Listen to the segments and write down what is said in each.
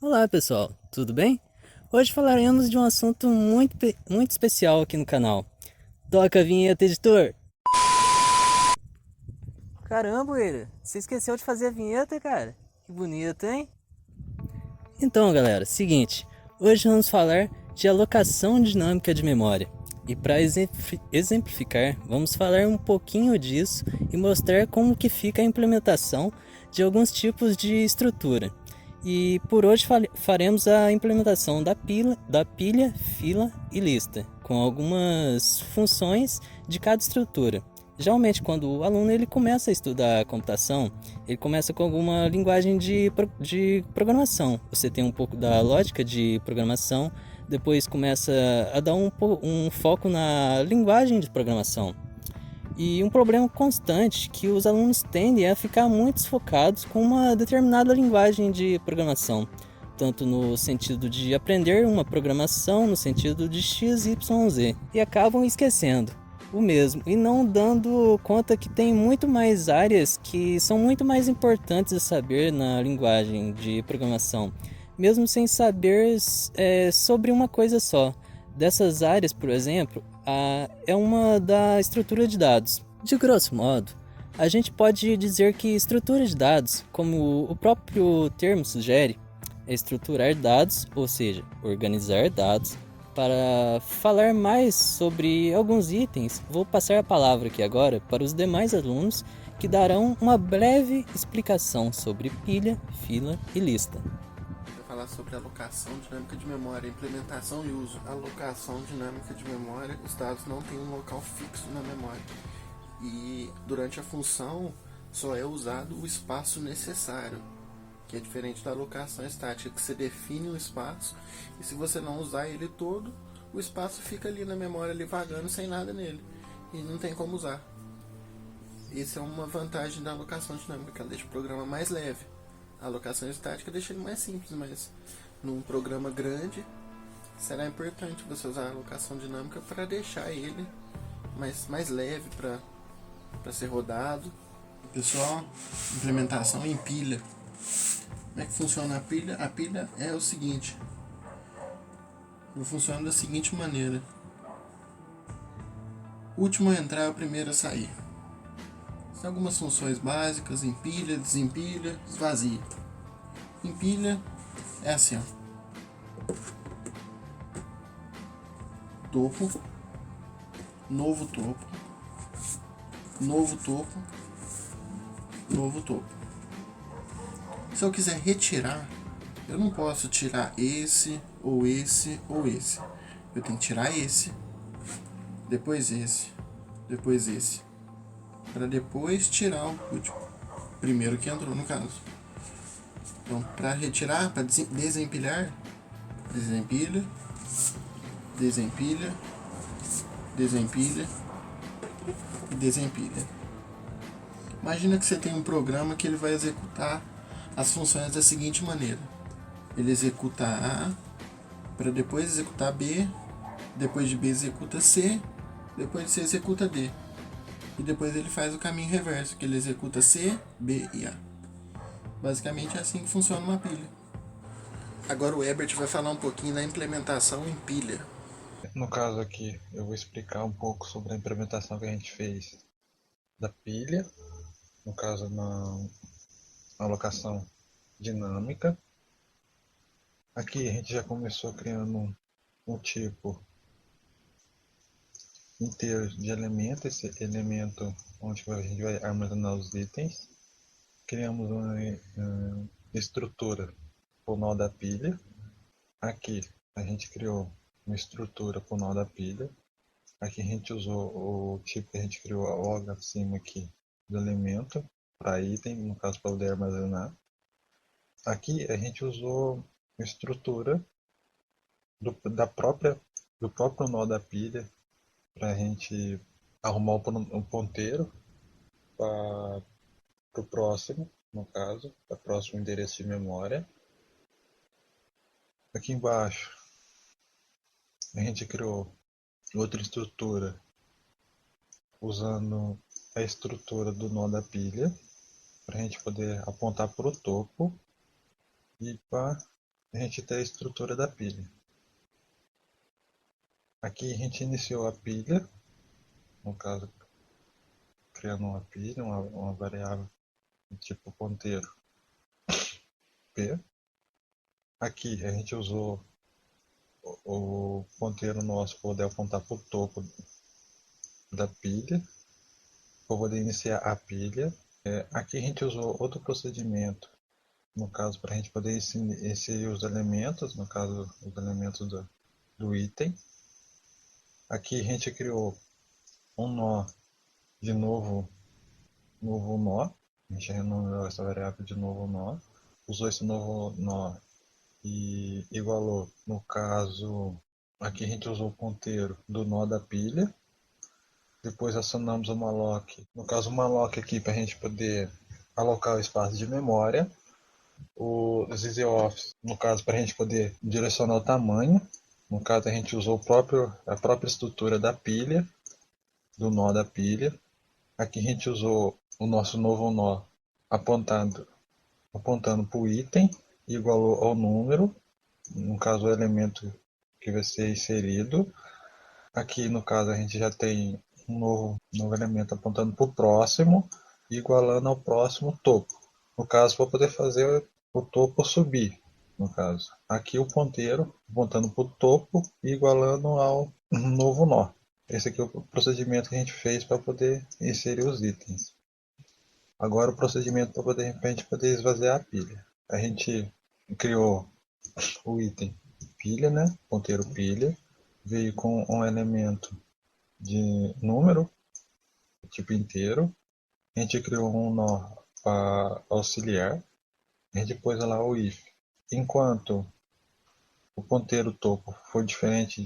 Olá pessoal, tudo bem? Hoje falaremos de um assunto muito especial aqui no canal. Toca a vinheta, editor! Caramba, Eira, você esqueceu de fazer a vinheta, cara? Que bonito, hein? Então, galera, seguinte, hoje vamos falar de alocação dinâmica de memória. E para exemplificar, vamos falar um pouquinho disso e mostrar como que fica a implementação de alguns tipos de estrutura. E por hoje faremos a implementação da pilha, fila e lista, com algumas funções de cada estrutura. Geralmente, quando o aluno ele começa a estudar computação, ele começa com alguma linguagem de programação. Você tem um pouco da lógica de programação, depois começa a dar um foco na linguagem de programação. E um problema constante que os alunos tendem a ficar muito focados com uma determinada linguagem de programação, tanto no sentido de aprender uma programação no sentido de X, Y, Z, e acabam esquecendo o mesmo e não dando conta que tem muito mais áreas que são muito mais importantes a saber na linguagem de programação, mesmo sem saber sobre uma coisa só. Dessas áreas, por exemplo, é uma da estrutura de dados. De grosso modo, a gente pode dizer que estrutura de dados, como o próprio termo sugere, é estruturar dados, ou seja, organizar dados. Para falar mais sobre alguns itens, vou passar a palavra aqui agora para os demais alunos que darão uma breve explicação sobre pilha, fila e lista. Vou falar sobre alocação dinâmica de memória, implementação e uso. Alocação dinâmica de memória, os dados não têm um local fixo na memória. E durante a função só é usado o espaço necessário, que é diferente da alocação estática, que você define um espaço e se você não usar ele todo, o espaço fica ali na memória, ali vagando sem nada nele e não tem como usar. Essa é uma vantagem da alocação dinâmica, que ela deixa o programa mais leve. A alocação estática deixa ele mais simples, mas num programa grande será importante você usar a alocação dinâmica para deixar ele mais leve para ser rodado. Pessoal, implementação em pilha. Como é que funciona a pilha? A pilha é o seguinte: funciona da seguinte maneira: último a entrar é o primeiro a sair. Tem algumas funções básicas: empilha, desempilha, esvazia. Empilha é assim, ó: topo, novo topo, novo topo, novo topo. Se eu quiser retirar, eu não posso tirar esse, ou esse, ou esse. Eu tenho que tirar esse, depois esse, depois esse, para depois tirar o último, primeiro que entrou no caso. Então, para retirar, para desempilhar, desempilha, desempilha, desempilha e desempilha. Imagina que você tem um programa que ele vai executar as funções da seguinte maneira: ele executa A, para depois executar B, depois de B executa C, depois de C executa D. E depois ele faz o caminho reverso, que ele executa C, B e A. Basicamente é assim que funciona uma pilha. Agora o Ebert vai falar um pouquinho da implementação em pilha. No caso aqui, eu vou explicar um pouco sobre a implementação que a gente fez da pilha, no caso na alocação dinâmica. Aqui a gente já começou criando um tipo inteiro de elemento, esse elemento onde a gente vai armazenar os itens. Criamos uma estrutura para o nó da pilha. Aqui a gente criou uma estrutura para o nó da pilha. Aqui a gente usou o tipo que a gente criou logo acima aqui do elemento para item, no caso para poder armazenar. Aqui a gente usou a estrutura do próprio nó da pilha para a gente arrumar um ponteiro para o próximo, no caso, para o próximo endereço de memória. Aqui embaixo a gente criou outra estrutura usando a estrutura do nó da pilha para a gente poder apontar para o topo e para a gente tem a estrutura da pilha. Aqui a gente iniciou a pilha, no caso, criando uma pilha, uma variável do tipo ponteiro P. Aqui a gente usou o ponteiro nosso para poder apontar para o topo da pilha, para poder iniciar a pilha. Aqui a gente usou outro procedimento, no caso, para a gente poder inserir os elementos, no caso, os elementos do item. Aqui a gente criou um nó de novo nó, a gente renomeou essa variável de novo nó, usou esse novo nó e igualou, no caso, aqui a gente usou o ponteiro do nó da pilha, depois acionamos o malloc, no caso o malloc aqui para a gente poder alocar o espaço de memória, o ZZOffice, no caso para a gente poder direcionar o tamanho, no caso a gente usou a própria estrutura da pilha, do nó da pilha, aqui a gente usou o nosso novo nó apontando para o item, igualou ao número, no caso o elemento que vai ser inserido. Aqui no caso a gente já tem um novo elemento apontando para o próximo, igualando ao próximo topo. No caso, para poder fazer o topo subir, no caso. Aqui o ponteiro apontando para o topo e igualando ao novo nó. Esse aqui é o procedimento que a gente fez para poder inserir os itens. Agora o procedimento para a gente poder esvaziar a pilha. A gente criou o item pilha, né? Ponteiro pilha. Veio com um elemento de número, tipo inteiro. A gente criou um nó para auxiliar. A gente pôs lá o if. Enquanto o ponteiro topo for diferente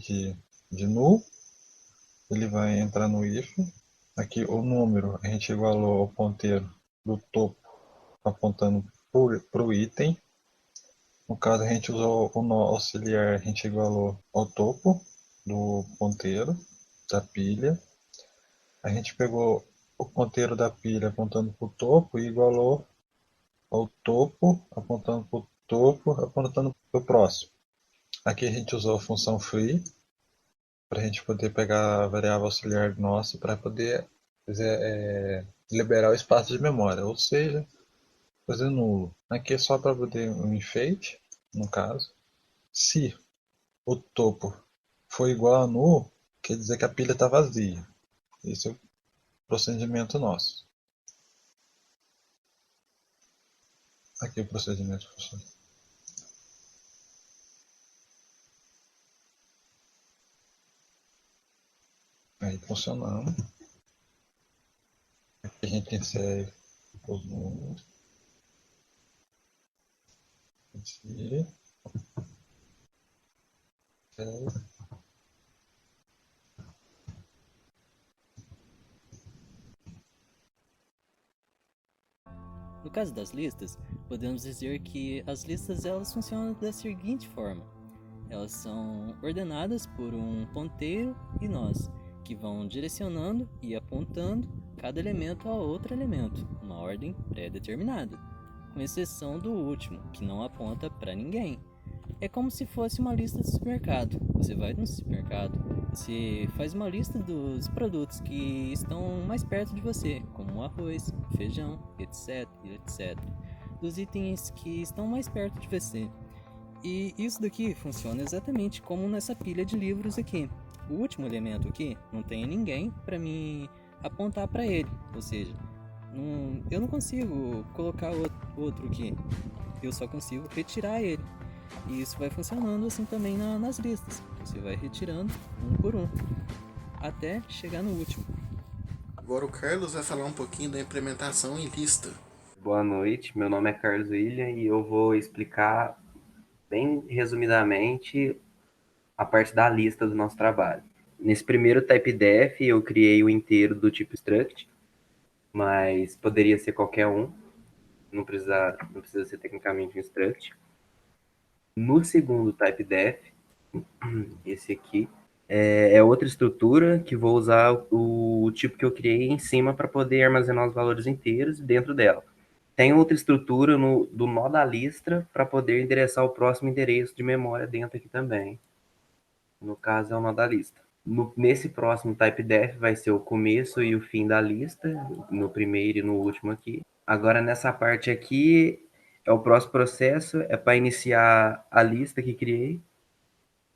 de null, ele vai entrar no if. Aqui o número a gente igualou ao ponteiro do topo apontando para o item. No caso a gente usou o nó auxiliar, a gente igualou ao topo do ponteiro da pilha. A gente pegou o ponteiro da pilha apontando para o topo e igualou ao topo, apontando para o topo, apontando para o próximo. Aqui a gente usou a função free para a gente poder pegar a variável auxiliar nossa para poder liberar o espaço de memória, ou seja, fazer nulo. Aqui é só para poder um enfeite, no caso. Se o topo for igual a null, quer dizer que a pilha está vazia. Esse é o procedimento nosso. Aqui o procedimento funciona. Aí funcionando. Aqui a gente insere os números. Insere. No caso das listas, podemos dizer que as listas elas funcionam da seguinte forma. Elas são ordenadas por um ponteiro e nós, que vão direcionando e apontando cada elemento a outro elemento, numa ordem pré-determinada, com exceção do último, que não aponta para ninguém. É como se fosse uma lista de supermercado. Você vai no supermercado, você faz uma lista dos produtos que estão mais perto de você, como arroz, feijão, etc, etc. Dos itens que estão mais perto de você. E isso daqui funciona exatamente como nessa pilha de livros aqui. O último elemento aqui não tem ninguém para me apontar para ele, ou seja, eu não consigo colocar outro aqui, eu só consigo retirar ele. E isso vai funcionando assim também nas listas. Você vai retirando um por um, até chegar no último. Agora o Carlos vai falar um pouquinho da implementação em lista. Boa noite, meu nome é Carlos William e eu vou explicar bem resumidamente a parte da lista do nosso trabalho. Nesse primeiro typedef eu criei o inteiro do tipo struct, mas poderia ser qualquer um, não precisa ser tecnicamente um struct. No segundo typedef, esse aqui, é outra estrutura que vou usar o tipo que eu criei em cima para poder armazenar os valores inteiros dentro dela. tem outra estrutura do nó da lista para poder endereçar o próximo endereço de memória dentro aqui também. No caso, é o nó da lista. Nesse próximo typedef vai ser o começo e o fim da lista, no primeiro e no último aqui. Agora, nessa parte aqui, é o próximo processo, é para iniciar a lista que criei,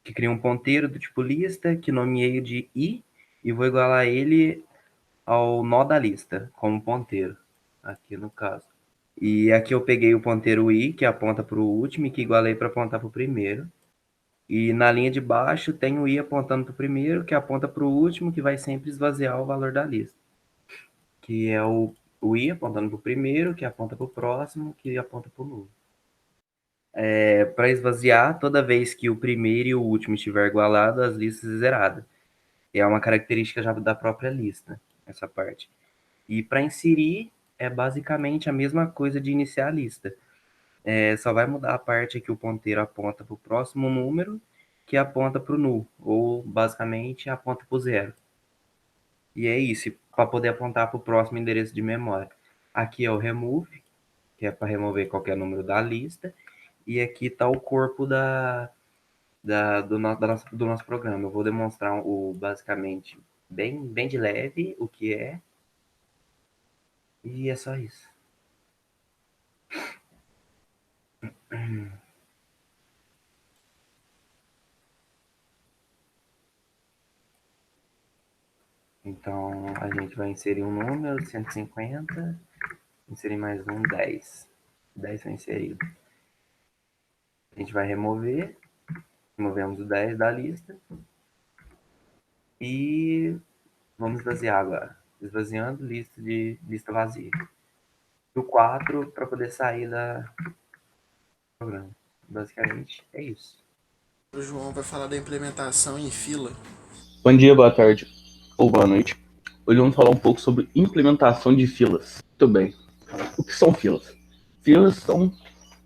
que cria um ponteiro do tipo lista, que nomeei de i, e vou igualar ele ao nó da lista, como ponteiro, aqui no caso. E aqui eu peguei o ponteiro i, que aponta para o último, e que igualei para apontar para o primeiro. E na linha de baixo tem o i apontando para o primeiro, que aponta para o último, que vai sempre esvaziar o valor da lista. Que é o i apontando para o primeiro, que aponta para o próximo, que aponta para o nulo. Para esvaziar, toda vez que o primeiro e o último estiver igualado, as listas zeradas. É uma característica já da própria lista, essa parte. E para inserir, é basicamente a mesma coisa de iniciar a lista. Só vai mudar a parte que o ponteiro aponta para o próximo número, que aponta para o null, ou basicamente aponta para o zero. E é isso, para poder apontar para o próximo endereço de memória. Aqui é o remove, que é para remover qualquer número da lista, e aqui está o corpo do nosso programa. Eu vou demonstrar basicamente bem de leve o que é, e é só isso. Então, a gente vai inserir um número, 150, inserir mais um, 10. 10 foi inserido. A gente vai removemos o 10 da lista. E vamos esvaziar agora. Esvaziando lista vazia. E o 4 para poder sair do programa. Basicamente, é isso. O João vai falar da implementação em fila. Bom dia, boa tarde ou boa noite. Hoje vamos falar um pouco sobre implementação de filas. Muito bem. O que são filas? Filas são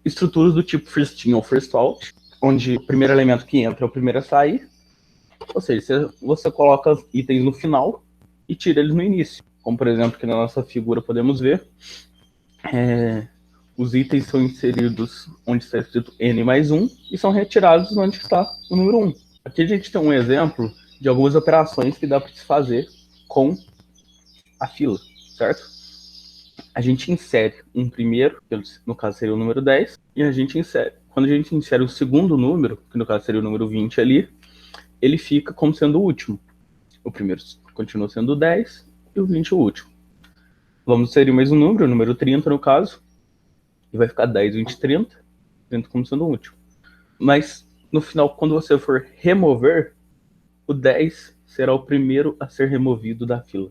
estruturas do tipo first in ou first out, onde o primeiro elemento que entra é o primeiro a sair. Ou seja, você coloca itens no final e tira eles no início. Como, por exemplo, aqui na nossa figura podemos ver, os itens são inseridos onde está escrito n mais 1 e são retirados onde está o número 1. Aqui a gente tem um exemplo de algumas operações que dá para se fazer com a fila, certo? A gente insere um primeiro, que no caso seria o número 10, e a gente insere. Quando a gente insere o segundo número, que no caso seria o número 20 ali, ele fica como sendo o último. O primeiro continua sendo o 10 e o 20 o último. Vamos inserir mais um número, o número 30 no caso, e vai ficar 10, 20, 30, 30 como sendo o último. Mas no final, quando você for remover, o 10 será o primeiro a ser removido da fila.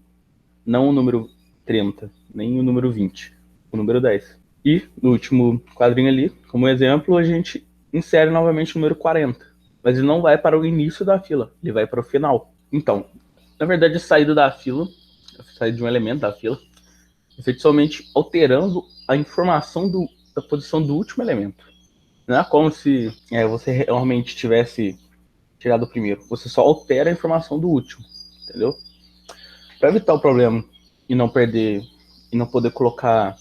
Não o número 30, nem o número 20, o número 10. E no último quadrinho ali, como exemplo, a gente insere novamente o número 40. Mas ele não vai para o início da fila, ele vai para o final. Então, na verdade, a saída da fila, a saída de um elemento da fila, é feita somente alterando a informação da posição do último elemento. Não é como se você realmente tivesse tirado o primeiro. Você só altera a informação do último, entendeu? Para evitar o problema e não perder, e não poder colocar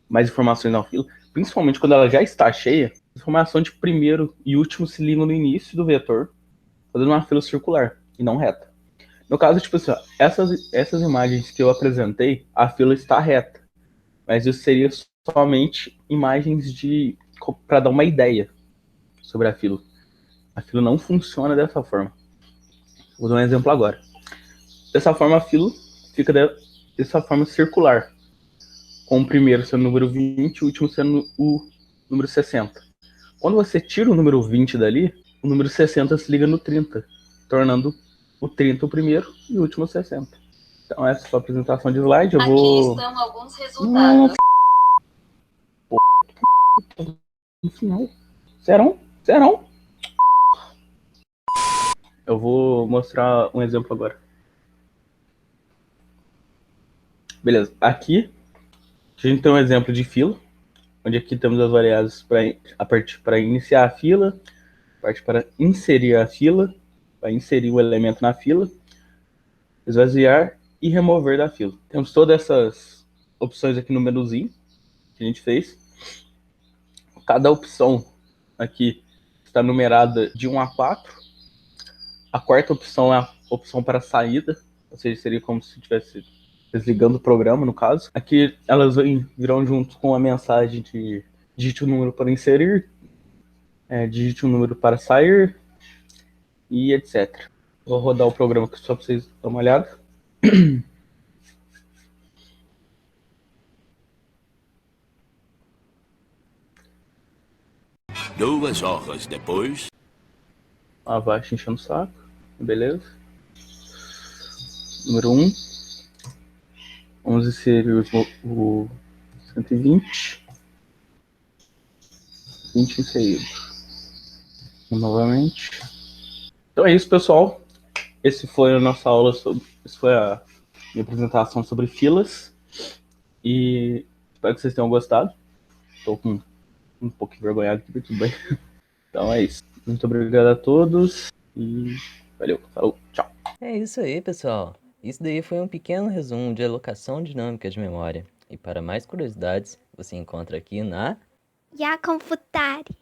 mais informações na fila, principalmente quando ela já está cheia, a informação de primeiro e último se ligam no início do vetor, fazendo uma fila circular e não reta. No caso, tipo assim, essas imagens que eu apresentei, a fila está reta, mas isso seria somente imagens para dar uma ideia sobre a fila. A fila não funciona dessa forma. Vou dar um exemplo agora. Dessa forma, a fila fica dessa forma circular, com o primeiro sendo o número 20 e o último sendo o número 60. Quando você tira o número 20 dali, o número 60 se liga no 30, tornando o 30 o primeiro e o último o 60. Então essa é a apresentação de slide. Aqui estão alguns resultados. No final. Serão? Eu vou mostrar um exemplo agora. Beleza. Aqui a gente tem um exemplo de fila, onde aqui temos as variáveis para iniciar a fila, a parte para inserir a fila, para inserir o elemento na fila, esvaziar e remover da fila. Temos todas essas opções aqui no menuzinho, que a gente fez. Cada opção aqui está numerada de 1 a 4. A quarta opção é a opção para saída, ou seja, seria como se estivesse desligando o programa, no caso. Aqui elas virão junto com a mensagem de digite o número para inserir, digite o número para sair e etc. Vou rodar o programa aqui só para vocês darem uma olhada. Duas horas depois. A Avast enchendo o saco. Beleza. Número 1. Vamos inserir o 120. 20 inserido. Novamente. Então é isso, pessoal. Esse foi a nossa aula sobre. Essa foi a minha apresentação sobre filas. E espero que vocês tenham gostado. Estou com um pouco envergonhado aqui, tudo bem. Então é isso. Muito obrigado a todos. E valeu. Falou. Tchau. É isso aí, pessoal. Isso daí foi um pequeno resumo de alocação dinâmica de memória. E para mais curiosidades, você encontra aqui na Ya Computare.